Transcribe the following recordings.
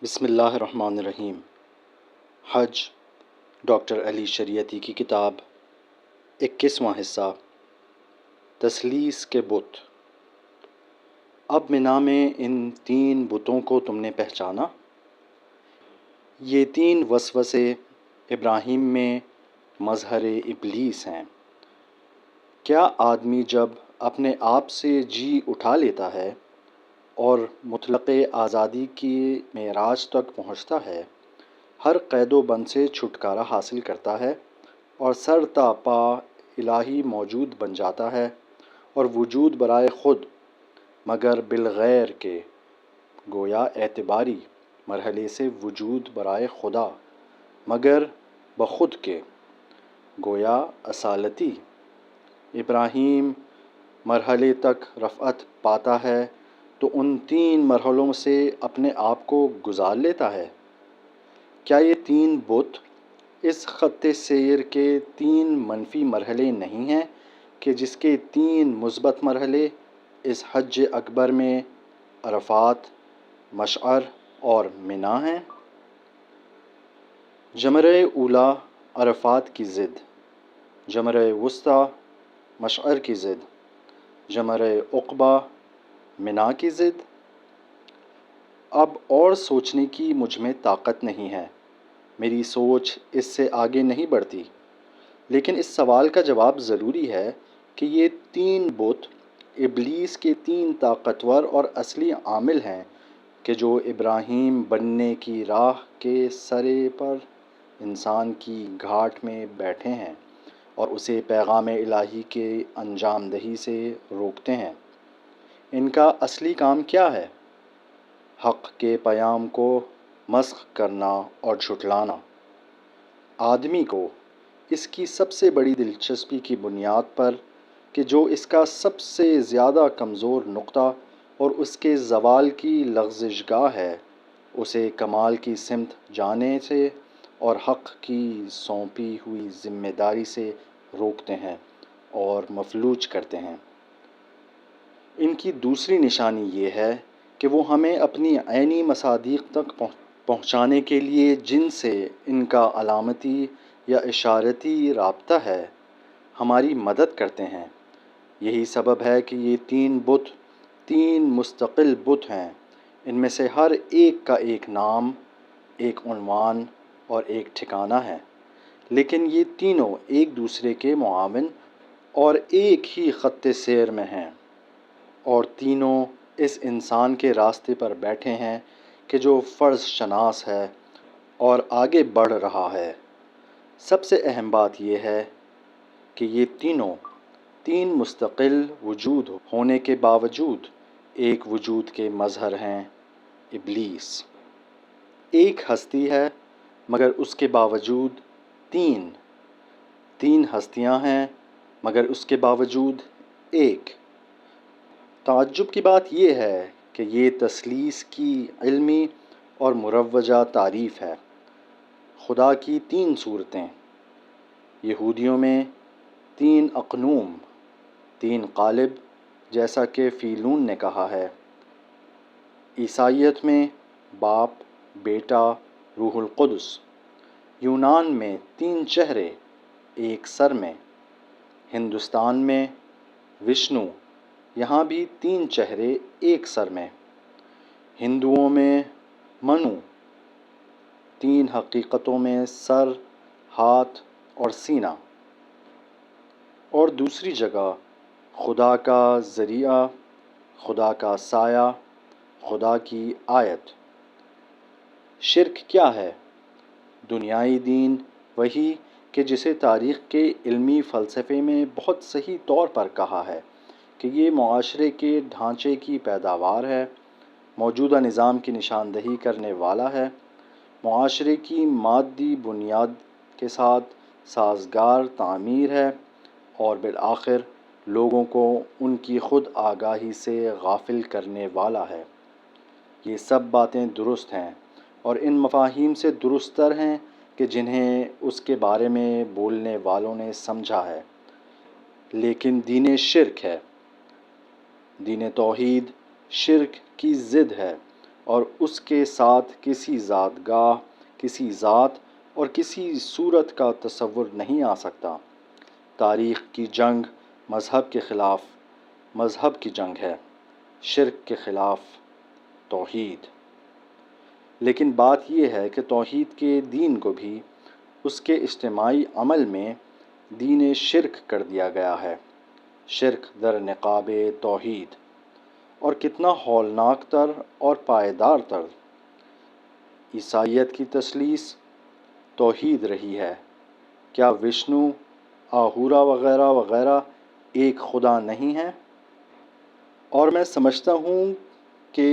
بسم اللہ الرحمن الرحیم۔ حج، ڈاکٹر علی شریعتی کی کتاب، 21واں حصہ، تثلیث کے بت۔ اب منا میں ان 3 بتوں کو تم نے پہچانا؟ یہ 3 وسوسے ابراہیم میں مظہر ابلیس ہیں۔ کیا آدمی جب اپنے آپ سے جی اٹھا لیتا ہے اور مطلق آزادی کی معراج تک پہنچتا ہے، ہر قید و بند سے چھٹکارا حاصل کرتا ہے اور سر تا پا الہی موجود بن جاتا ہے، اور وجود برائے خود مگر بالغیر کے گویا اعتباری مرحلے سے وجود برائے خدا مگر بخود کے گویا اصالتی ابراہیم مرحلے تک رفعت پاتا ہے تو ان 3 مرحلوں سے اپنے آپ کو گزار لیتا ہے۔ کیا یہ 3 بت اس خط سیر کے 3 منفی مرحلے نہیں ہیں کہ جس کے 3 مثبت مرحلے اس حج اکبر میں عرفات، مشعر اور منا ہیں؟ جمرہ اولیٰ عرفات کی ضد، جمرہ وسطیٰ مشعر کی ضد، جمرہ عقبہ منا کی ضد؟ اب اور سوچنے کی مجھ میں طاقت نہیں ہے، میری سوچ اس سے آگے نہیں بڑھتی، لیکن اس سوال کا جواب ضروری ہے کہ یہ 3 بت ابلیس کے 3 طاقتور اور اصلی عامل ہیں کہ جو ابراہیم بننے کی راہ کے سرے پر انسان کی گھاٹ میں بیٹھے ہیں اور اسے پیغام الہی کے انجام دہی سے روکتے ہیں۔ ان کا اصلی کام کیا ہے؟ حق کے پیام کو مسخ کرنا اور جھٹلانا۔ آدمی کو اس کی سب سے بڑی دلچسپی کی بنیاد پر کہ جو اس کا سب سے زیادہ کمزور نقطہ اور اس کے زوال کی لغزش گاہ ہے، اسے کمال کی سمت جانے سے اور حق کی سونپی ہوئی ذمہ داری سے روکتے ہیں اور مفلوج کرتے ہیں۔ ان کی دوسری نشانی یہ ہے کہ وہ ہمیں اپنی عینی مصادیق تک پہنچانے کے لیے جن سے ان کا علامتی یا اشارتی رابطہ ہے، ہماری مدد کرتے ہیں۔ یہی سبب ہے کہ یہ 3 بت 3 مستقل بت ہیں، ان میں سے ہر ایک کا ایک نام، ایک عنوان اور ایک ٹھکانہ ہے، لیکن یہ تینوں ایک دوسرے کے معاون اور ایک ہی خط سیر میں ہیں، اور تینوں اس انسان کے راستے پر بیٹھے ہیں کہ جو فرض شناس ہے اور آگے بڑھ رہا ہے۔ سب سے اہم بات یہ ہے کہ یہ تینوں 3 مستقل وجود ہونے کے باوجود ایک وجود کے مظہر ہیں، ابلیس۔ ایک ہستی ہے مگر اس کے باوجود 3 ہستیاں ہیں مگر اس کے باوجود ایک۔ تعجب کی بات یہ ہے کہ یہ تثلیث کی علمی اور مروجہ تعریف ہے۔ خدا کی 3 صورتیں، یہودیوں میں 3 اقنوم، 3 قالب جیسا کہ فیلون نے کہا ہے، عیسائیت میں باپ، بیٹا، روح القدس، یونان میں 3 چہرے ایک سر میں، ہندوستان میں وشنو، یہاں بھی 3 چہرے ایک سر میں، ہندوؤں میں منو، 3 حقیقتوں میں سر، ہاتھ اور سینہ، اور دوسری جگہ خدا کا ذریعہ، خدا کا سایہ، خدا کی آیت۔ شرک کیا ہے؟ دنیائی دین وہی کہ جسے تاریخ کے علمی فلسفے میں بہت صحیح طور پر کہا ہے کہ یہ معاشرے کے ڈھانچے کی پیداوار ہے، موجودہ نظام کی نشاندہی کرنے والا ہے، معاشرے کی مادی بنیاد کے ساتھ سازگار تعمیر ہے، اور بالآخر لوگوں کو ان کی خود آگاہی سے غافل کرنے والا ہے۔ یہ سب باتیں درست ہیں اور ان مفاہیم سے درست تر ہیں کہ جنہیں اس کے بارے میں بولنے والوں نے سمجھا ہے، لیکن دین شرک ہے۔ دین توحید شرک کی ضد ہے اور اس کے ساتھ کسی ذاتگاہ، کسی ذات اور کسی صورت کا تصور نہیں آ سکتا۔ تاریخ کی جنگ مذہب کے خلاف مذہب کی جنگ ہے، شرک کے خلاف توحید۔ لیکن بات یہ ہے کہ توحید کے دین کو بھی اس کے اجتماعی عمل میں دین شرک کر دیا گیا ہے، شرک در نقاب توحید۔ اور کتنا ہولناک تر اور پائیدار تر عیسائیت کی تثلیث توحید رہی ہے۔ کیا وشنو، آہورا وغیرہ وغیرہ ایک خدا نہیں ہیں؟ اور میں سمجھتا ہوں کہ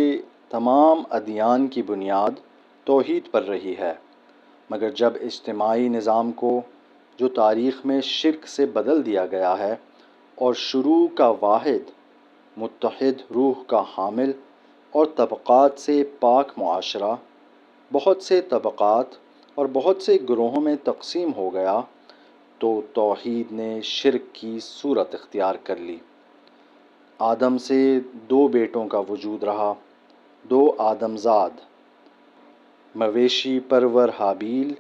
تمام ادیان کی بنیاد توحید پر رہی ہے، مگر جب اجتماعی نظام کو جو تاریخ میں شرک سے بدل دیا گیا ہے اور شروع کا واحد متحد روح کا حامل اور طبقات سے پاک معاشرہ بہت سے طبقات اور بہت سے گروہوں میں تقسیم ہو گیا، تو توحید نے شرک کی صورت اختیار کر لی۔ آدم سے 2 بیٹوں کا وجود رہا، 2 آدمزاد۔ مویشی پرور حابیل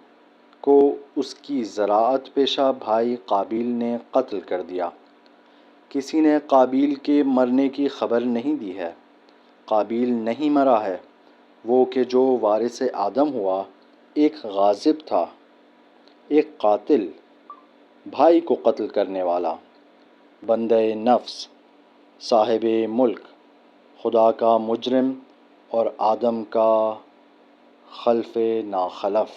کو اس کی زراعت پیشہ بھائی قابیل نے قتل کر دیا۔ کسی نے قابیل کے مرنے کی خبر نہیں دی ہے۔ قابیل نہیں مرا ہے، وہ کہ جو وارث آدم ہوا ایک غاصب تھا، ایک قاتل، بھائی کو قتل کرنے والا، بندہ نفس، صاحب ملک، خدا کا مجرم اور آدم کا خلف ناخلف۔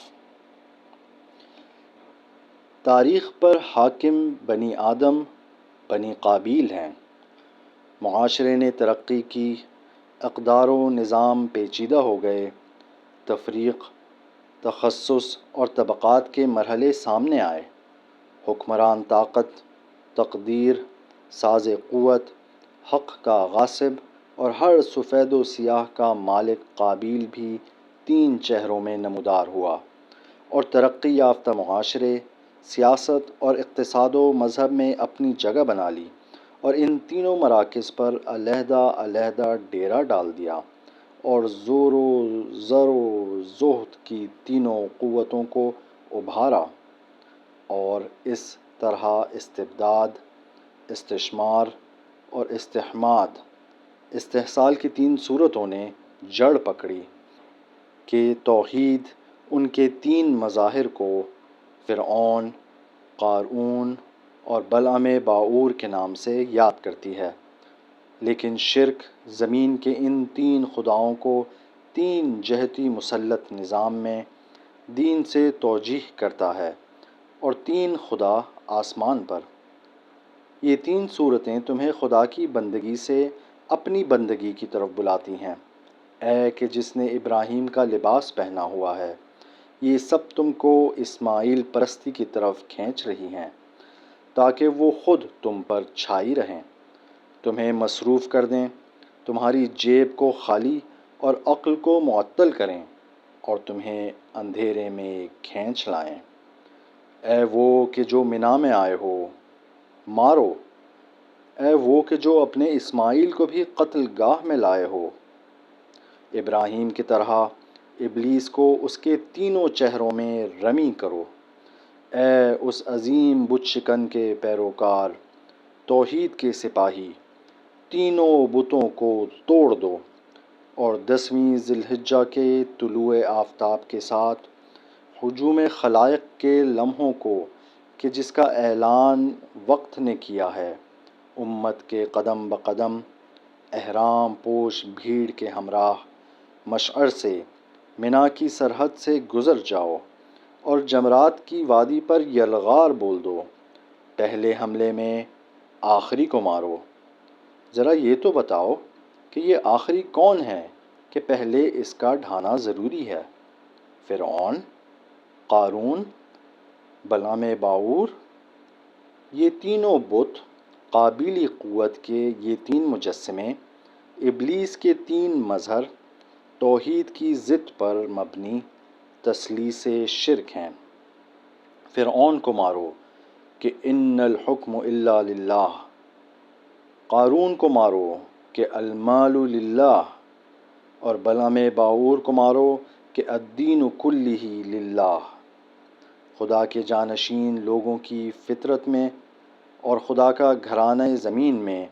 تاریخ پر حاکم بنی آدم بنی قابیل ہیں۔ معاشرے نے ترقی کی، اقدار و نظام پیچیدہ ہو گئے، تفریق، تخصص اور طبقات کے مرحلے سامنے آئے۔ حکمران طاقت، تقدیر، ساز قوت، حق کا غاصب اور ہر سفید و سیاہ کا مالک قابیل بھی 3 چہروں میں نمودار ہوا، اور ترقی یافتہ معاشرے سیاست اور اقتصاد و مذہب میں اپنی جگہ بنا لی اور ان تینوں مراکز پر علیحدہ علیحدہ ڈیرا ڈال دیا، اور زور و زر و زہد کی تینوں قوتوں کو ابھارا، اور اس طرح استبداد، استثمار اور استحصال کی 3 صورتوں نے جڑ پکڑی کہ توحید ان کے 3 مظاہر کو فرعون، قارون اور بلعم باعور کے نام سے یاد کرتی ہے۔ لیکن شرک زمین کے ان 3 خداؤں کو 3 جہتی مسلط نظام میں دین سے توجیہ کرتا ہے، اور 3 خدا آسمان پر۔ یہ 3 صورتیں تمہیں خدا کی بندگی سے اپنی بندگی کی طرف بلاتی ہیں۔ اے کہ جس نے ابراہیم کا لباس پہنا ہوا ہے، یہ سب تم کو اسماعیل پرستی کی طرف کھینچ رہی ہیں، تاکہ وہ خود تم پر چھائی رہیں، تمہیں مصروف کر دیں، تمہاری جیب کو خالی اور عقل کو معطل کریں، اور تمہیں اندھیرے میں کھینچ لائیں۔ اے وہ کہ جو منا میں آئے ہو، مارو! اے وہ کہ جو اپنے اسماعیل کو بھی قتل گاہ میں لائے ہو، ابراہیم کی طرح ابلیس کو اس کے تینوں چہروں میں رمی کرو۔ اے اس عظیم بت شکن کے پیروکار، توحید کے سپاہی، تینوں بتوں کو توڑ دو، اور 10ویں ذی الحجہ کے طلوع آفتاب کے ساتھ ہجوم خلائق کے لمحوں کو کہ جس کا اعلان وقت نے کیا ہے، امت کے قدم بقدم احرام پوش بھیڑ کے ہمراہ مشعر سے منا کی سرحد سے گزر جاؤ، اور جمرات کی وادی پر یلغار بول دو، پہلے حملے میں آخری کو مارو۔ ذرا یہ تو بتاؤ کہ یہ آخری کون ہے کہ پہلے اس کا ڈھانا ضروری ہے؟ فرعون، قارون، بلعم باعور؟ یہ تینوں بت، قابیلی قوت کے یہ 3 مجسمے، ابلیس کے 3 مظہر، توحید کی ضد پر مبنی تثلیث شرک ہیں۔ فرعون کو مارو کہ ان الحکم الا للہ، قارون کو مارو کہ المال للہ، اور بلعم باعور کو مارو کہ الدین کلہ للہ، خدا کے جانشین لوگوں کی فطرت میں اور خدا کا گھرانہ زمین میں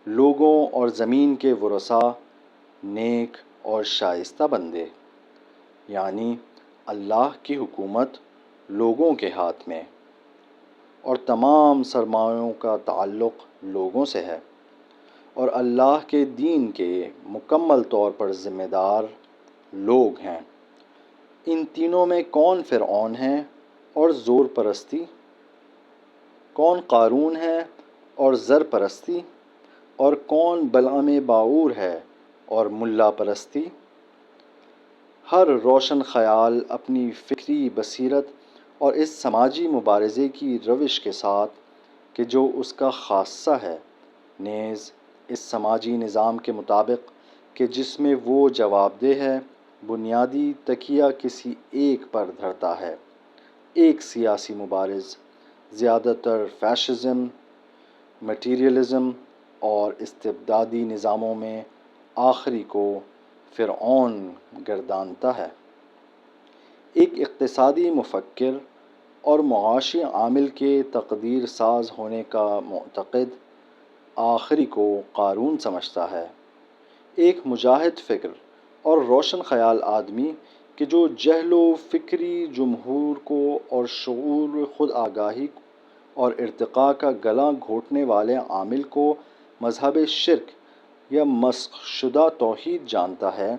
لوگوں اور زمین کے ورثاء نیک اور شائستہ بندے، یعنی اللہ کی حکومت لوگوں کے ہاتھ میں اور تمام سرمایوں کا تعلق لوگوں سے ہے، اور اللہ کے دین کے مکمل طور پر ذمہ دار لوگ ہیں۔ ان تینوں میں کون فرعون ہے اور زور پرستی، کون قارون ہے اور زر پرستی، اور کون بلعم باعور ہے اور ملا پرستی؟ ہر روشن خیال اپنی فکری بصیرت اور اس سماجی مبارزے کی روش کے ساتھ کہ جو اس کا خاصہ ہے، نیز اس سماجی نظام کے مطابق کہ جس میں وہ جواب دہ ہے، بنیادی تکیہ کسی ایک پر دھرتا ہے۔ ایک سیاسی مبارز زیادہ تر فیشزم، مٹیریلزم اور استبدادی نظاموں میں آخری کو فرعون گردانتا ہے۔ ایک اقتصادی مفکر اور معاشی عامل کے تقدیر ساز ہونے کا معتقد آخری کو قارون سمجھتا ہے۔ ایک مجاہد فکر اور روشن خیال آدمی کہ جو جہل و فکری جمہور کو اور شعور خود آگاہی اور ارتقاء کا گلا گھونٹنے والے عامل کو مذہب شرک یا مسخ شدہ توحید جانتا ہے،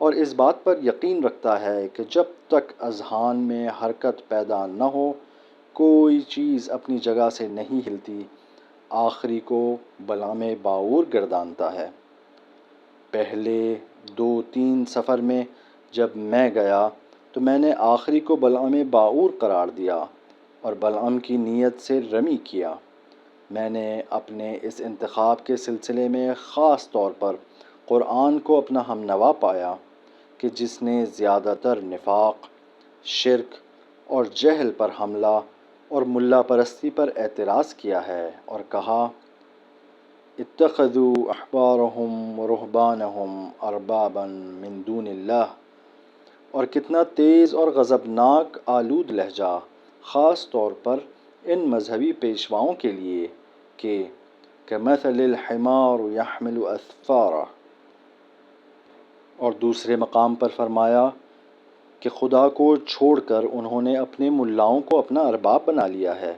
اور اس بات پر یقین رکھتا ہے کہ جب تک اذہان میں حرکت پیدا نہ ہو کوئی چیز اپنی جگہ سے نہیں ہلتی، آخری کو بلعم باعور گردانتا ہے۔ پہلے 2-3 سفر میں جب میں گیا تو میں نے آخری کو بلعم باعور قرار دیا اور بلعم کی نیت سے رمی کیا۔ میں نے اپنے اس انتخاب کے سلسلے میں خاص طور پر قرآن کو اپنا ہمنوا پایا کہ جس نے زیادہ تر نفاق، شرک اور جہل پر حملہ اور ملا پرستی پر اعتراض کیا ہے اور کہا اتخذوا احبارهم ورهبانهم اربابا من دون اللہ، اور کتنا تیز اور غضبناک آلود لہجہ خاص طور پر ان مذہبی پیشواؤں کے لیے کہ کمثل الحمار يحمل اسفارا، اور دوسرے مقام پر فرمایا کہ خدا کو چھوڑ کر انہوں نے اپنے ملاؤں کو اپنا ارباب بنا لیا ہے۔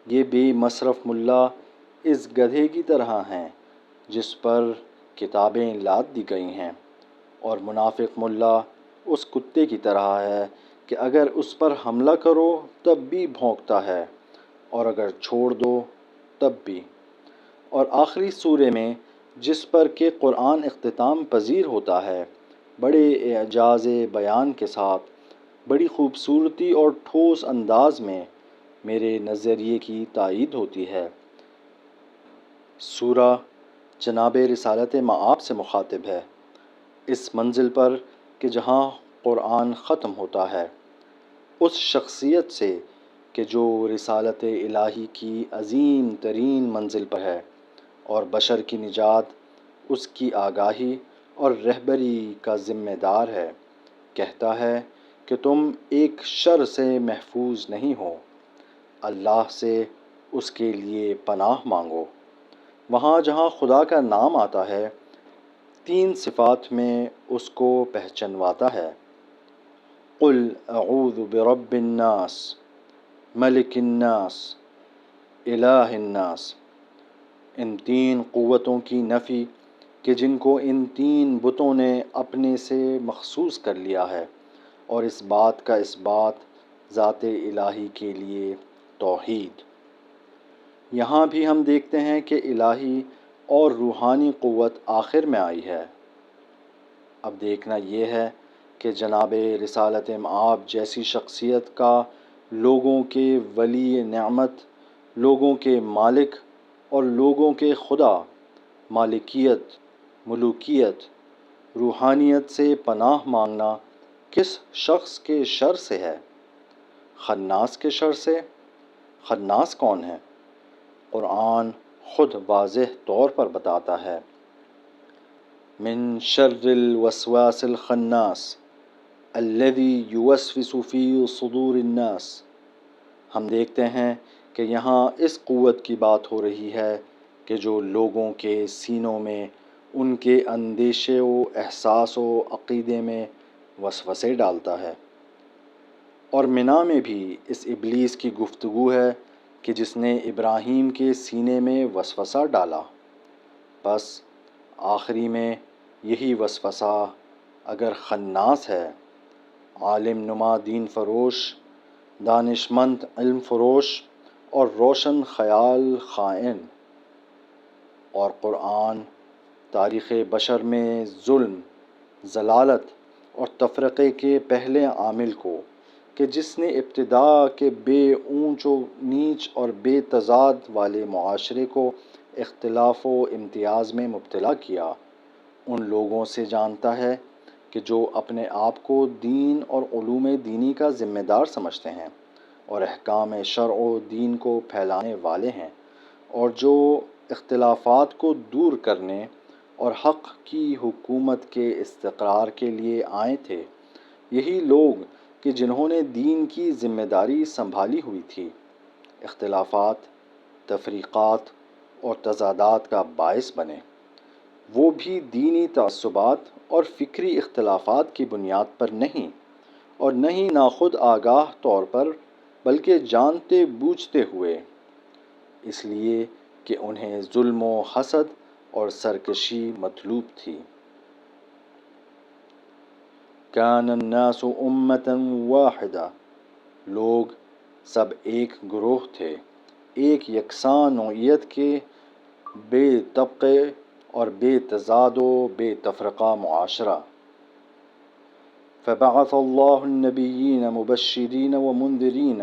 یہ بے مصرف ملا اس گدھے کی طرح ہیں جس پر کتابیں لاد دی گئی ہیں، اور منافق ملا اس کتے کی طرح ہے کہ اگر اس پر حملہ کرو تب بھی بھونکتا ہے اور اگر چھوڑ دو تب بھی۔ اور آخری سورے میں جس پر کہ قرآن اختتام پذیر ہوتا ہے، بڑے اعجاز بیان کے ساتھ بڑی خوبصورتی اور ٹھوس انداز میں میرے نظریے کی تائید ہوتی ہے۔ سورہ جناب رسالت مآب سے مخاطب ہے، اس منزل پر کہ جہاں قرآن ختم ہوتا ہے، اس شخصیت سے کہ جو رسالت الہی کی عظیم ترین منزل پر ہے اور بشر کی نجات اس کی آگاہی اور رہبری کا ذمہ دار ہے، کہتا ہے کہ تم ایک شر سے محفوظ نہیں ہو، اللہ سے اس کے لیے پناہ مانگو۔ وہاں جہاں خدا کا نام آتا ہے 3 صفات میں اس کو پہچنواتا ہے، قل اعوذ برب الناس، ملک الناس، الہ الناس۔ ان 3 قوتوں کی نفی کہ جن کو ان 3 بتوں نے اپنے سے مخصوص کر لیا ہے، اور اس بات کا اثبات ذات الہی کے لیے توحید۔ یہاں بھی ہم دیکھتے ہیں کہ الہی اور روحانی قوت آخر میں آئی ہے۔ اب دیکھنا یہ ہے کہ جناب رسالت مآب جیسی شخصیت کا لوگوں کے ولی نعمت، لوگوں کے مالک اور لوگوں کے خدا، مالکیت، ملوکیت، روحانیت سے پناہ مانگنا کس شخص کے شر سے ہے؟ خناس کے شر سے۔ خناس کون ہے؟ قرآن خود واضح طور پر بتاتا ہے، من شر الوسواس الخناس الذي يوسوس في صدور الناس۔ ہم دیکھتے ہیں کہ یہاں اس قوت کی بات ہو رہی ہے کہ جو لوگوں کے سینوں میں ان کے اندیشے و احساس و عقیدے میں وسوسے ڈالتا ہے۔ اور منا میں بھی اس ابلیس کی گفتگو ہے کہ جس نے ابراہیم کے سینے میں وسوسہ ڈالا۔ بس آخری میں یہی وسوسہ اگر خناس ہے، عالم نما دین فروش، دانش مند علم فروش اور روشن خیال خائن، اور قرآن تاریخ بشر میں ظلم، ضلالت اور تفرقے کے پہلے عامل کو کہ جس نے ابتدا کے بے اونچ و نیچ اور بے تضاد والے معاشرے کو اختلاف و امتیاز میں مبتلا کیا، ان لوگوں سے جانتا ہے کہ جو اپنے آپ کو دین اور علوم دینی کا ذمہ دار سمجھتے ہیں اور احکام شرع و دین کو پھیلانے والے ہیں، اور جو اختلافات کو دور کرنے اور حق کی حکومت کے استقرار کے لیے آئے تھے، یہی لوگ کہ جنہوں نے دین کی ذمہ داری سنبھالی ہوئی تھی، اختلافات، تفریقات اور تضادات کا باعث بنے، وہ بھی دینی تعصبات اور فکری اختلافات کی بنیاد پر نہیں، اور نہ ہی ناخود آگاہ طور پر، بلکہ جانتے بوجھتے ہوئے، اس لیے کہ انہیں ظلم و حسد اور سرکشی مطلوب تھی۔ کان الناس امۃ واحدہ، لوگ سب ایک گروہ تھے، ایک یکساں نوعیت کے، بے طبقے اور بے تضاد و بے تفرقہ معاشرہ۔ فبعث اللہ النبیین مبشرین ومنذرین،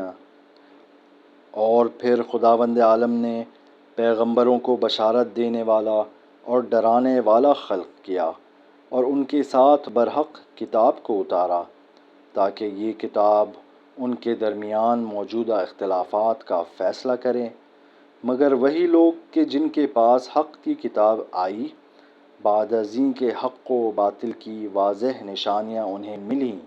اور پھر خداوند عالم نے پیغمبروں کو بشارت دینے والا اور ڈرانے والا خلق کیا، اور ان کے ساتھ برحق کتاب کو اتارا تاکہ یہ کتاب ان کے درمیان موجودہ اختلافات کا فیصلہ کرے۔ مگر وہی لوگ کہ جن کے پاس حق کی کتاب آئی، بعد ازیں کے حق و باطل کی واضح نشانیاں انہیں ملیں،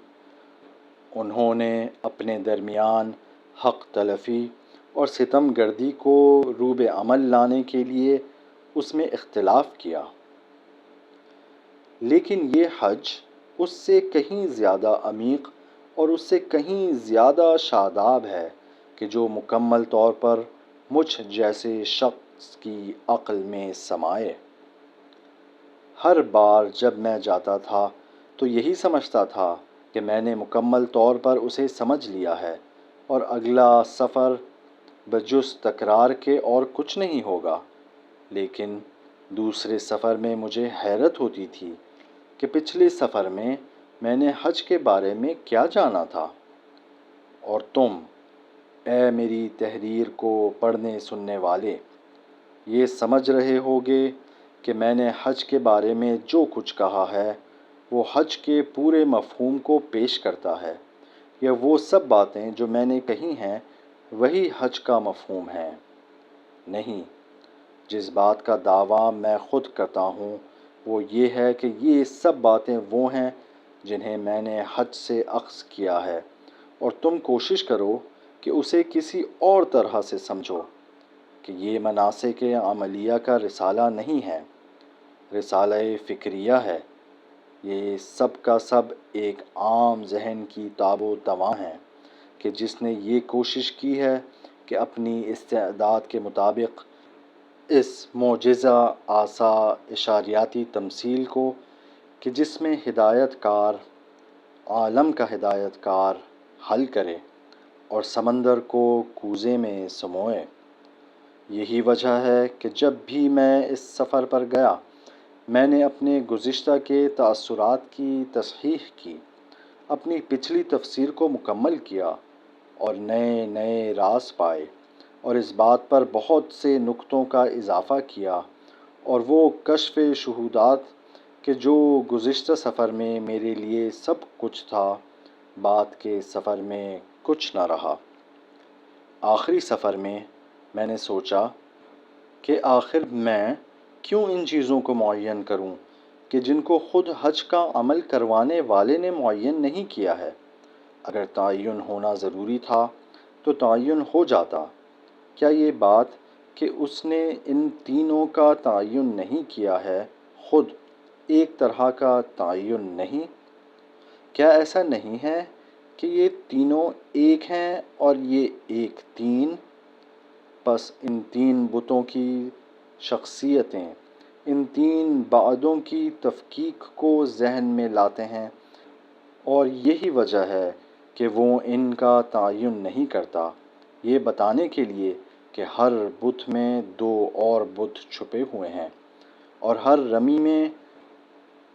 انہوں نے اپنے درمیان حق تلفی اور ستم گردی کو روب عمل لانے کے لیے اس میں اختلاف کیا۔ لیکن یہ حج اس سے کہیں زیادہ عمیق اور اس سے کہیں زیادہ شاداب ہے کہ جو مکمل طور پر مجھ جیسے شخص کی عقل میں سمائے۔ ہر بار جب میں جاتا تھا تو یہی سمجھتا تھا کہ میں نے مکمل طور پر اسے سمجھ لیا ہے، اور اگلا سفر بجز تکرار کے اور کچھ نہیں ہوگا۔ لیکن دوسرے سفر میں مجھے حیرت ہوتی تھی کہ پچھلے سفر میں میں نے حج کے بارے میں کیا جانا تھا، اور تم، اے میری تحریر کو پڑھنے سننے والے، یہ سمجھ رہے ہوگے کہ میں نے حج کے بارے میں جو کچھ کہا ہے وہ حج کے پورے مفہوم کو پیش کرتا ہے، یا وہ سب باتیں جو میں نے کہی ہیں وہی حج کا مفہوم ہے؟ نہیں، جس بات کا دعویٰ میں خود کرتا ہوں وہ یہ ہے کہ یہ سب باتیں وہ ہیں جنہیں میں نے حج سے اخذ کیا ہے، اور تم کوشش کرو کہ اسے کسی اور طرح سے سمجھو کہ یہ مناسک عملیہ کا رسالہ نہیں ہے، رسالہ فکریہ ہے۔ یہ سب کا سب ایک عام ذہن کی تاب و تواں ہے کہ جس نے یہ کوشش کی ہے کہ اپنی استعداد کے مطابق اس معجزہ آسا اشاریاتی تمثیل کو کہ جس میں ہدایت کار، عالم کا ہدایت کار حل کرے اور سمندر کو کوزے میں سموئے۔ یہی وجہ ہے کہ جب بھی میں اس سفر پر گیا، میں نے اپنے گزشتہ کے تأثرات کی تصحیح کی، اپنی پچھلی تفسیر کو مکمل کیا اور نئے نئے راز پائے، اور اس بات پر بہت سے نکتوں کا اضافہ کیا، اور وہ کشف شہودات کہ جو گزشتہ سفر میں میرے لیے سب کچھ تھا، بعد کے سفر میں کچھ نہ رہا۔ آخری سفر میں میں نے سوچا کہ آخر میں کیوں ان چیزوں کو معین کروں کہ جن کو خود حج کا عمل کروانے والے نے معین نہیں کیا ہے۔ اگر تعین ہونا ضروری تھا تو تعین ہو جاتا۔ کیا یہ بات کہ اس نے ان تینوں کا تعین نہیں کیا ہے خود ایک طرح کا تعین نہیں؟ کیا ایسا نہیں ہے کہ یہ تینوں ایک ہیں اور یہ ایک تین؟ پس ان تین بتوں کی شخصیتیں ان تین بعدوں کی تفکیک کو ذہن میں لاتے ہیں، اور یہی وجہ ہے کہ وہ ان کا تعین نہیں کرتا، یہ بتانے کے لیے کہ ہر بت میں دو اور بت چھپے ہوئے ہیں، اور ہر رمی میں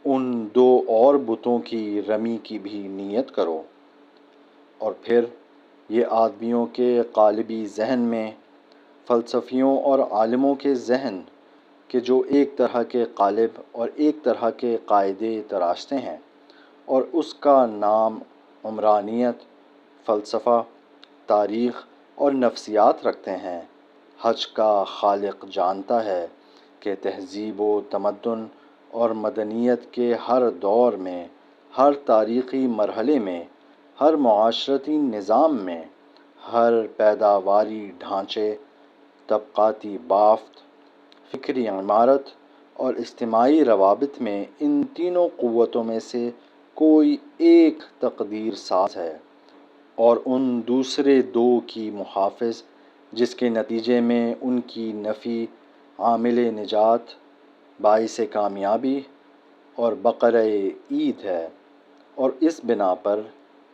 ان دو اور بتوں کی رمی کی بھی نیت کرو۔ اور پھر یہ آدمیوں کے قالبی ذہن میں، فلسفیوں اور عالموں کے ذہن کہ جو ایک طرح کے قالب اور ایک طرح کے قاعدے تراشتے ہیں، اور اس کا نام عمرانیت، فلسفہ، تاریخ اور نفسیات رکھتے ہیں۔ حج کا خالق جانتا ہے کہ تہذیب و تمدن اور مدنیت کے ہر دور میں، ہر تاریخی مرحلے میں، ہر معاشرتی نظام میں، ہر پیداواری ڈھانچے، طبقاتی بافت، فکری عمارت اور اجتماعی روابط میں ان تینوں قوتوں میں سے کوئی ایک تقدیر ساز ہے، اور ان دوسرے دو کی محافظ، جس کے نتیجے میں ان کی نفی عامل نجات، باعث کامیابی اور بقرہ عید ہے۔ اور اس بنا پر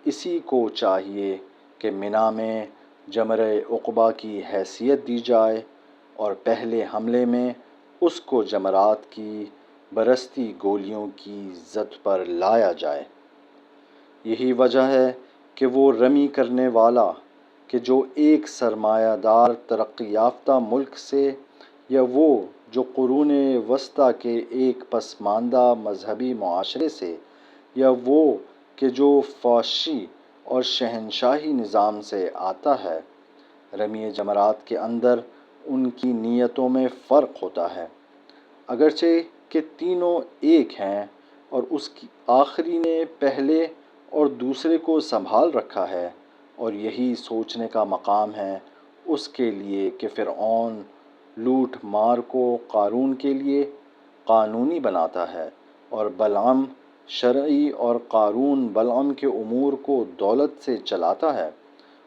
اسی کو چاہیے کہ منا میں جمرہ عقبہ کی حیثیت دی جائے، اور پہلے حملے میں اس کو جمرات کی برستی گولیوں کی زد پر لایا جائے۔ یہی وجہ ہے کہ وہ رمی کرنے والا کہ جو ایک سرمایہ دار ترقی یافتہ ملک سے، یا وہ جو قرون وسطیٰ کے ایک پسماندہ مذہبی معاشرے سے، یا وہ کہ جو فوشی اور شہنشاہی نظام سے آتا ہے، رمی جمرات کے اندر ان کی نیتوں میں فرق ہوتا ہے، اگرچہ کہ تینوں ایک ہیں، اور اس کی آخری نے پہلے اور دوسرے کو سنبھال رکھا ہے۔ اور یہی سوچنے کا مقام ہے اس کے لیے کہ فرعون لوٹ مار کو قارون کے لیے قانونی بناتا ہے، اور بلعم شرعی اور قارون بلعم کے امور کو دولت سے چلاتا ہے،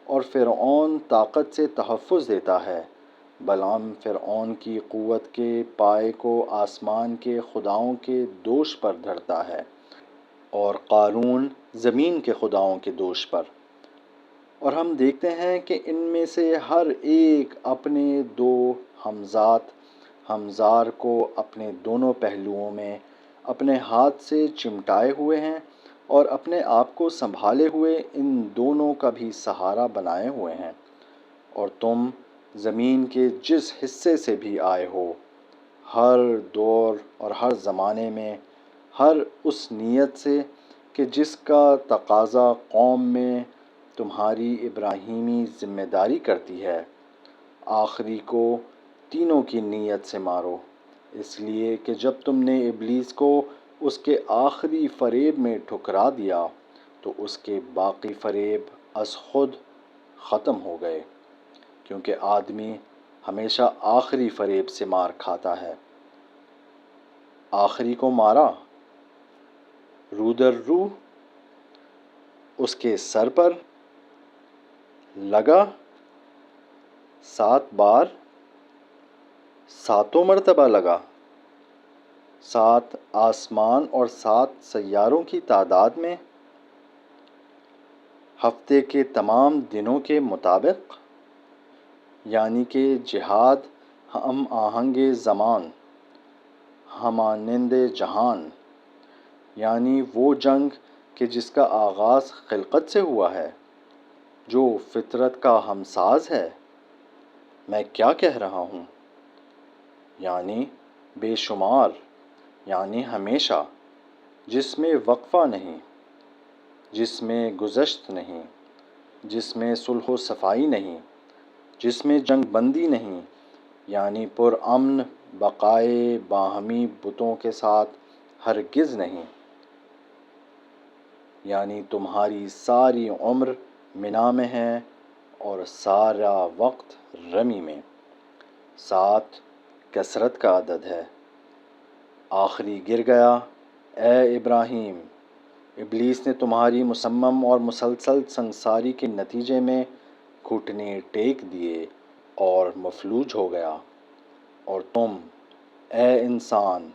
اور فرعون طاقت سے تحفظ دیتا ہے۔ بلعم فرعون کی قوت کے پائے کو آسمان کے خداؤں کے دوش پر دھرتا ہے، اور قارون زمین کے خداؤں کے دوش پر۔ اور ہم دیکھتے ہیں کہ ان میں سے ہر ایک اپنے دو ہمزار کو اپنے دونوں پہلوؤں میں اپنے ہاتھ سے چمٹائے ہوئے ہیں، اور اپنے آپ کو سنبھالے ہوئے ان دونوں کا بھی سہارا بنائے ہوئے ہیں۔ اور تم زمین کے جس حصے سے بھی آئے ہو، ہر دور اور ہر زمانے میں، ہر اس نیت سے کہ جس کا تقاضا قوم میں تمہاری ابراہیمی ذمہ داری کرتی ہے، آخری کو تینوں کی نیت سے مارو، اس لیے کہ جب تم نے ابلیس کو اس کے آخری فریب میں ٹھکرا دیا تو اس کے باقی فریب از خود ختم ہو گئے، کیونکہ آدمی ہمیشہ آخری فریب سے مار کھاتا ہے۔ آخری کو مارا، رو در رو اس کے سر پر لگا 7 بار، 7 مرتبہ لگا۔ 7 آسمان اور 7 سیاروں کی تعداد میں، ہفتے کے تمام دنوں کے مطابق، یعنی کہ جہاد ہم آہنگ زمان، ہمانند جہان، یعنی وہ جنگ کہ جس کا آغاز خلقت سے ہوا ہے، جو فطرت کا ہم ساز ہے۔ میں کیا کہہ رہا ہوں؟ یعنی بے شمار، یعنی ہمیشہ، جس میں وقفہ نہیں، جس میں گذشت نہیں، جس میں صلح و صفائی نہیں، جس میں جنگ بندی نہیں، یعنی پرامن بقائے باہمی بتوں کے ساتھ ہرگز نہیں، یعنی تمہاری ساری عمر منا میں ہے اور سارا وقت رمی میں۔ 7 کثرت کا عدد ہے۔ آخری گر گیا، اے ابراہیم، ابلیس نے تمہاری مصمم اور مسلسل سنگساری کے نتیجے میں گھٹنے ٹیک دیے اور مفلوج ہو گیا، اور تم، اے انسان،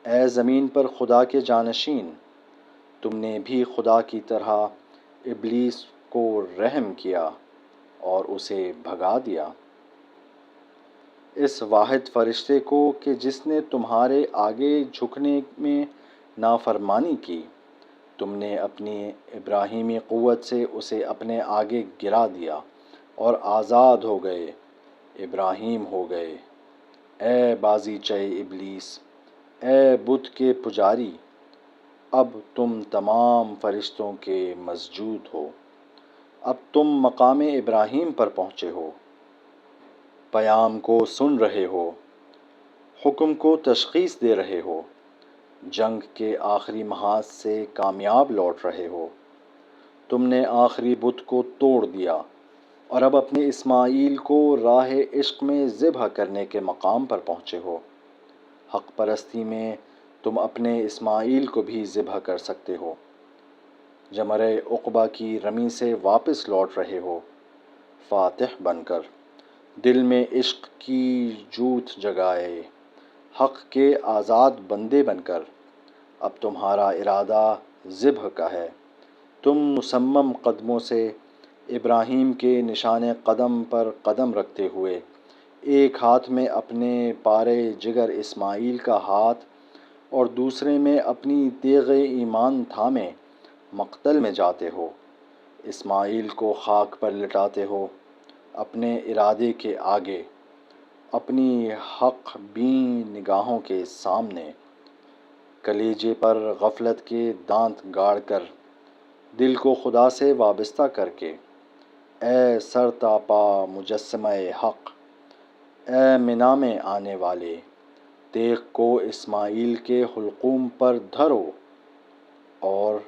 اے زمین پر خدا کے جانشین، تم نے بھی خدا کی طرح ابلیس کو رحم کیا اور اسے بھگا دیا۔ اس واحد فرشتے کو کہ جس نے تمہارے آگے جھکنے میں نافرمانی کی، تم نے اپنی ابراہیمی قوت سے اسے اپنے آگے گرا دیا اور آزاد ہو گئے، ابراہیم ہو گئے۔ اے بازیچے ابلیس، اے بت کے پجاری، اب تم تمام فرشتوں کے مسجود ہو، اب تم مقام ابراہیم پر پہنچے ہو، پیام کو سن رہے ہو، حکم کو تشخیص دے رہے ہو، جنگ کے آخری محاذ سے کامیاب لوٹ رہے ہو۔ تم نے آخری بت کو توڑ دیا اور اب اپنے اسماعیل کو راہ عشق میں ذبح کرنے کے مقام پر پہنچے ہو۔ حق پرستی میں تم اپنے اسماعیل کو بھی ذبح کر سکتے ہو۔ جمرہ عقبہ کی رمی سے واپس لوٹ رہے ہو، فاتح بن کر، دل میں عشق کی جوت جگائے، حق کے آزاد بندے بن کر۔ اب تمہارا ارادہ ذبح کا ہے۔ تم مصمم قدموں سے ابراہیم کے نشان قدم پر قدم رکھتے ہوئے، ایک ہاتھ میں اپنے پارے جگر اسماعیل کا ہاتھ اور دوسرے میں اپنی تیغ ایمان تھامے مقتل میں جاتے ہو، اسماعیل کو خاک پر لٹاتے ہو اپنے ارادے کے آگے، اپنی حق بین نگاہوں کے سامنے، کلیجے پر غفلت کے دانت گاڑ کر، دل کو خدا سے وابستہ کر کے۔ اے سر تا پا مجسمہ حق، اے منا میں آنے والے، تیغ کو اسماعیل کے حلقوم پر دھرو اور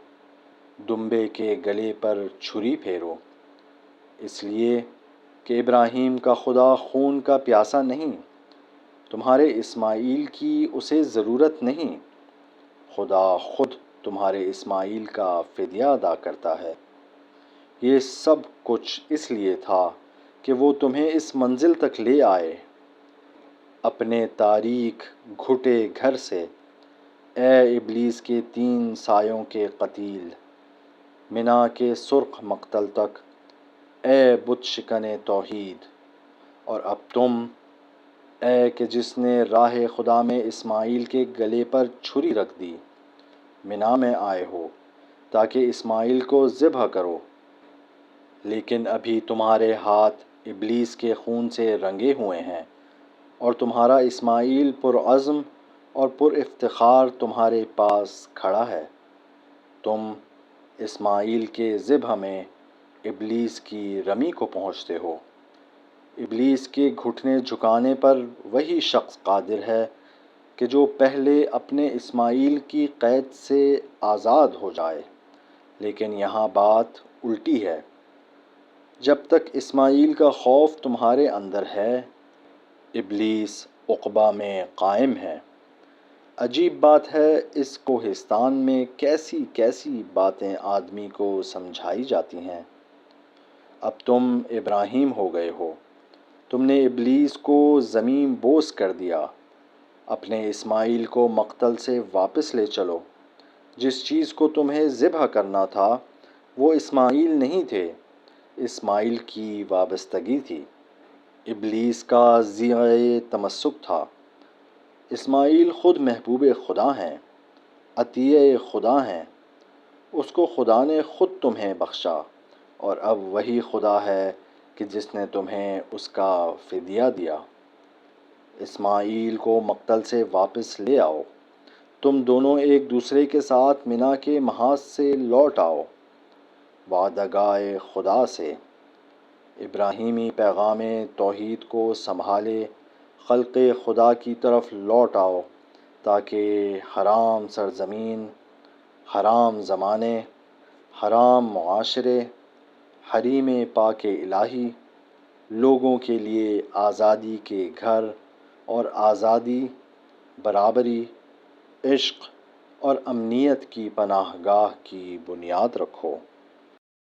دمبے کے گلے پر چھری پھیرو، اس لیے کہ ابراہیم کا خدا خون کا پیاسا نہیں، تمہارے اسماعیل کی اسے ضرورت نہیں، خدا خود تمہارے اسماعیل کا فدیہ ادا کرتا ہے۔ یہ سب کچھ اس لیے تھا کہ وہ تمہیں اس منزل تک لے آئے، اپنے تاریک گھٹے گھر سے، اے ابلیس کے 3 سایوں کے قتیل، منا کے سرخ مقتل تک، اے بت شکن توحید۔ اور اب تم، اے کہ جس نے راہ خدا میں اسماعیل کے گلے پر چھری رکھ دی، منا میں آئے ہو تاکہ اسماعیل کو ذبح کرو، لیکن ابھی تمہارے ہاتھ ابلیس کے خون سے رنگے ہوئے ہیں، اور تمہارا اسماعیل پرعزم اور پر افتخار تمہارے پاس کھڑا ہے۔ تم اسماعیل کے ذبح میں ابلیس کی رمی کو پہنچتے ہو۔ ابلیس کے گھٹنے جھکانے پر وہی شخص قادر ہے کہ جو پہلے اپنے اسماعیل کی قید سے آزاد ہو جائے، لیکن یہاں بات الٹی ہے۔ جب تک اسماعیل کا خوف تمہارے اندر ہے، ابلیس عقبہ میں قائم ہے۔ عجیب بات ہے، اس کوہستان میں کیسی کیسی باتیں آدمی کو سمجھائی جاتی ہیں۔ اب تم ابراہیم ہو گئے ہو، تم نے ابلیس کو زمین بوس کر دیا، اپنے اسماعیل کو مقتل سے واپس لے چلو۔ جس چیز کو تمہیں ذبح کرنا تھا وہ اسماعیل نہیں تھے، اسماعیل کی وابستگی تھی، ابلیس کا ذیغ تمسک تھا۔ اسماعیل خود محبوب خدا ہیں، عطیہ خدا ہیں، اس کو خدا نے خود تمہیں بخشا، اور اب وہی خدا ہے کہ جس نے تمہیں اس کا فدیہ دیا۔ اسماعیل کو مقتل سے واپس لے آؤ، تم دونوں ایک دوسرے کے ساتھ منا کے محاذ سے لوٹ آؤ، وعدہ گاہ خدا سے، ابراہیمی پیغام توحید کو سنبھالے خلق خدا کی طرف لوٹ آؤ، تاکہ حرام سرزمین، حرام زمانے، حرام معاشرے، حریم پاک الہی، لوگوں کے لیے آزادی کے گھر اور آزادی، برابری، عشق اور امنیت کی پناہ گاہ کی بنیاد رکھو۔